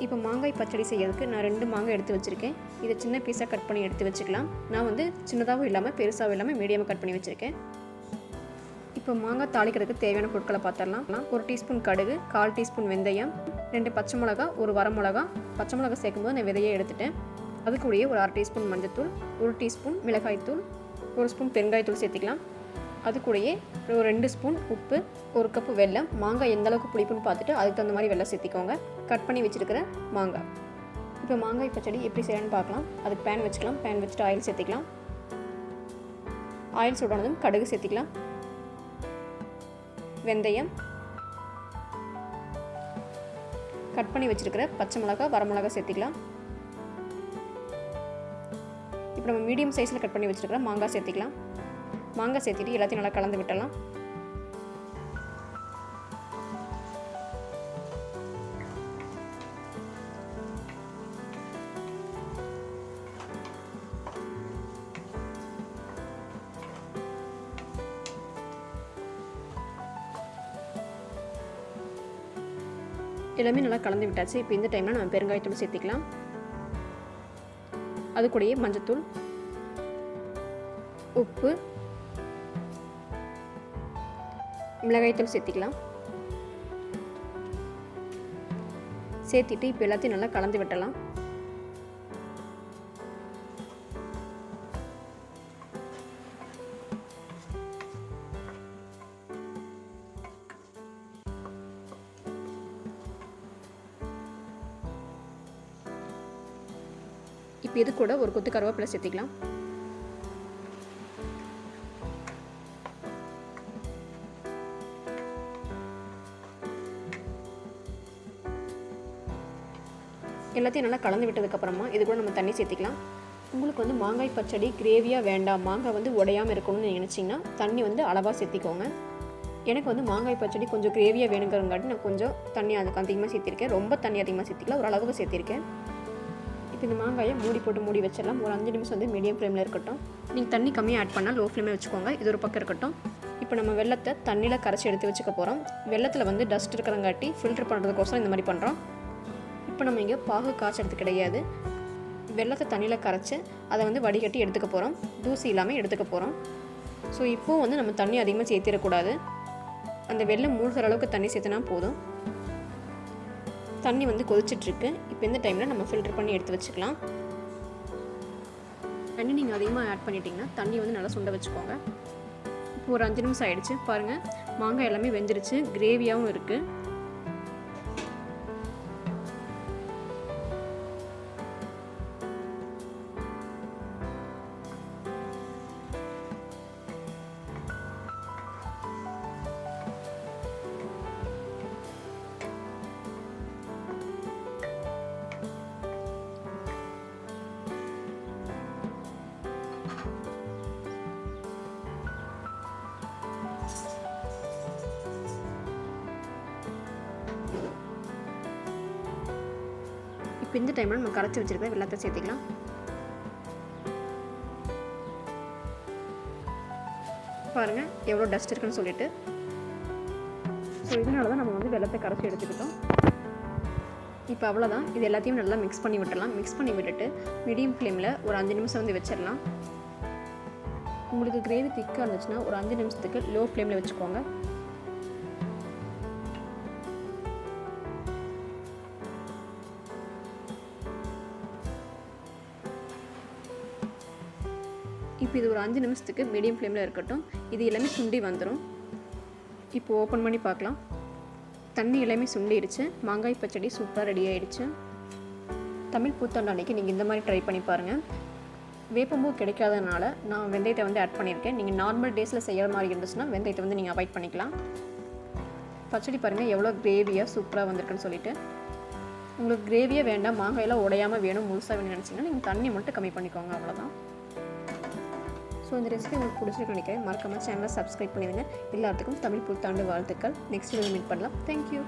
இப்போ மாங்காய் பச்சடி செய்யறதுக்கு நான் 2 மாங்காய் எடுத்து வச்சுருக்கேன். இதை சின்ன பீஸாக கட் பண்ணி எடுத்து வச்சுக்கலாம். நான் வந்து சின்னதாகவும் இல்லாமல் பெருசாகவும் இல்லாமல் மீடியமாக கட் பண்ணி வச்சுருக்கேன். இப்போ மாங்காய் தாளிக்கிறதுக்கு தேவையான பொருட்களை பார்த்துடலாம். 1 டீஸ்பூன் கடுகு, 1/4 டீஸ்பூன் வெந்தயம், 2 பச்சை மிளகா, 1 வரமிளகா. பச்சை மிளகா சேர்க்கும்போது நான் விதையை எடுத்துட்டேன். அது கூடயே ஒரு 1/2 டீஸ்பூன் மஞ்சள்தூள், 1 டீஸ்பூன் மிளகாய்த்தூள், 1 ஸ்பூன் பெருங்காயத்தூள் சேர்த்திக்கலாம். அது கூடயே ஒரு 2 ஸ்பூன் உப்பு, 1 கப்பு வெல்லம். மாங்காய் எந்த அளவுக்கு புளிப்புன்னு பார்த்துட்டு அதுக்கு தகுந்த மாதிரி வெல்லம் சேர்த்திக்கோங்க. கட் பண்ணி வச்சுருக்கிற மாங்காய். இப்போ மாங்காய் பச்சடி எப்படி செய்யணும்னு பார்க்கலாம். அதுக்கு பேன் வச்சுக்கலாம். பேன் வச்சுட்டு ஆயில் சேர்த்திக்கலாம். ஆயில் சூடானதும் கடுகு சேர்த்திக்கலாம். வெந்தயம், கட் பண்ணி வச்சுருக்கிற பச்சை மிளகா, வரமிளகா சேர்த்திக்கலாம். இப்போ நம்ம மீடியம் சைஸில் கட் பண்ணி வச்சுருக்கிற மாங்காய் சேர்த்திக்கலாம். மாங்காய் சேர்த்துட்டு எல்லாத்தையும் நல்லா கலந்து விட்டலாம். எல்லாமே நல்லா கலந்து விட்டாச்சு. இப்போ இந்த டைமில் நம்ம பெருங்காயத்தூள் சேர்த்திக்கலாம். அது கூடயே மஞ்சத்தூள், உப்பு, மிளகாய்த்தூள் சேர்த்திக்கலாம். சேர்த்திட்டு இப்போ எல்லாத்தையும் நல்லா கலந்து விட்டலாம். இப்போ இது கூட ஒரு கொத்து கருவேப்பிலை சேர்த்திக்கலாம். எல்லாத்தையும் நல்லா கலந்து விட்டதுக்கப்புறமா இது கூட நம்ம தண்ணி சேர்த்திக்கலாம். உங்களுக்கு வந்து மாங்காய் பச்சடி கிரேவியாக வேண்டாம், மாங்காய் வந்து உடையாமல் இருக்கணும்னு நினச்சிங்கன்னா தண்ணி வந்து அளவாக சேர்த்திக்கோங்க. எனக்கு வந்து மாங்காய் பச்சடி கொஞ்சம் கிரேவியாக வேணுங்கிறங்காட்டி நான் கொஞ்சம் தண்ணி அதுக்கு அதிகமாக சேர்த்திருக்கேன். ரொம்ப தண்ணி அதிகமாக சேர்த்திக்கலாம், ஒரு அளவுக்கு சேர்த்திருக்கேன். இப்போ இந்த மாங்காயை மூடி வச்சிடலாம். ஒரு 5 நிமிஷம் வந்து மீடியம் ஃப்ளேமில் இருக்கட்டும். நீங்கள் தண்ணி கம்மியாக ஆட் பண்ணால் லோ ஃப்ளேமில் வச்சுக்கோங்க. இது ஒரு பக்கம் இருக்கட்டும். இப்போ நம்ம வெள்ளத்தை தண்ணியில் கரைச்சி எடுத்து வச்சுக்க போகிறோம். வெள்ளத்தில் வந்து டஸ்ட் இருக்கிறங்காட்டி ஃபில்டர் பண்ணுறதுக்கோசரம் இந்த மாதிரி பண்ணுறோம். இப்போ நம்ம இங்கே பாகு காய்ச்சறது கிடையாது. வெள்ளத்தை தண்ணியில் கரைச்சி அதை வந்து வடிகட்டி எடுத்துக்க போகிறோம். தூசி இல்லாமல் எடுத்துக்க போகிறோம். ஸோ இப்போது வந்து நம்ம தண்ணி அதிகமாக சேர்த்திடக்கூடாது. அந்த வெள்ளம் மூழ்கிற அளவுக்கு தண்ணி சேர்த்துனா போதும். தண்ணி வந்து கொதிச்சிட்ருக்கு. இப்போ இந்த டைமில் நம்ம ஃபில்டர் பண்ணி எடுத்து வச்சுக்கலாம். தண்ணி நீங்கள் அதிகமாக ஆட் பண்ணிட்டீங்கன்னா தண்ணி வந்து நல்லா சுண்ட வச்சுக்கோங்க. இப்போ ஒரு 5 நிமிஷம் ஆகிடுச்சு. பாருங்கள், மாங்காய் எல்லாமே வெந்துருச்சு, கிரேவியாகவும் இருக்குது. இப்போ இந்த டைமில் நம்ம கரைச்சி வச்சுருக்க வெள்ளத்தை சேர்த்திக்கலாம். பாருங்கள் எவ்வளோ டஸ்ட் இருக்குன்னு சொல்லிட்டு. ஸோ இதனால தான் நம்ம வந்து வெள்ளத்தை கரைச்சி எடுத்துக்கிட்டோம். இப்போ அவ்வளோதான். இது எல்லாத்தையும் நல்லா மிக்ஸ் பண்ணி விட்டுடலாம். மிக்ஸ் பண்ணி விட்டுட்டு மீடியம் ஃப்ளேமில் ஒரு 5 நிமிஷம் வந்து வச்சிடலாம். உங்களுக்கு கிரேவி திக்காக இருந்துச்சுன்னா ஒரு 5 நிமிஷத்துக்கு லோ ஃப்ளேமில் வச்சுக்கோங்க. இப்போ இது ஒரு 5 நிமிஷத்துக்கு மீடியம் ஃப்ளேமில் இருக்கட்டும். இது எல்லாமே சுண்டி வந்துடும். இப்போ ஓப்பன் பண்ணி பார்க்கலாம். தண்ணி எல்லாமே சுண்டிடுச்சு. மாங்காய் பச்சடி சூப்பராக ரெடி ஆகிடுச்சு. தமிழ் புத்தாண்டு அன்றைக்கி நீங்கள் இந்த மாதிரி ட்ரை பண்ணி பாருங்கள். வேப்பம்பூ கிடைக்காதனால நான் வெந்தயத்தை வந்து ஆட் பண்ணியிருக்கேன். நீங்கள் நார்மல் டேஸில் செய்கிற மாதிரி இருந்துச்சுன்னா வெந்தயத்தை வந்து நீங்கள் அவாய்ட் பண்ணிக்கலாம். பச்சடி பாருங்கள் எவ்வளோ கிரேவியாக சூப்பராக வந்திருக்குன்னு சொல்லிட்டு. உங்களுக்கு கிரேவியாக வேண்டாம், மாங்காயெல்லாம் உடையாமல் வேணும், முழுசாக வேணும்னு நினச்சிங்கன்னா நீங்கள் தண்ணி மட்டும் கம்மி பண்ணிக்கோங்க, அவ்வளோதான். ஸோ இந்த ரெசிபி உங்களுக்கு பிடிச்சிருக்கு நினைக்கிறேன். மறக்காமல் சேனலை சப்ஸ்கிரைப் பண்ணிடுங்க. எல்லாத்துக்கும் தமிழ் புத்தாண்டு வாழ்த்துக்கள். நெக்ஸ்ட் வீடியோ மீட் பண்ணலாம். தேங்க்யூ.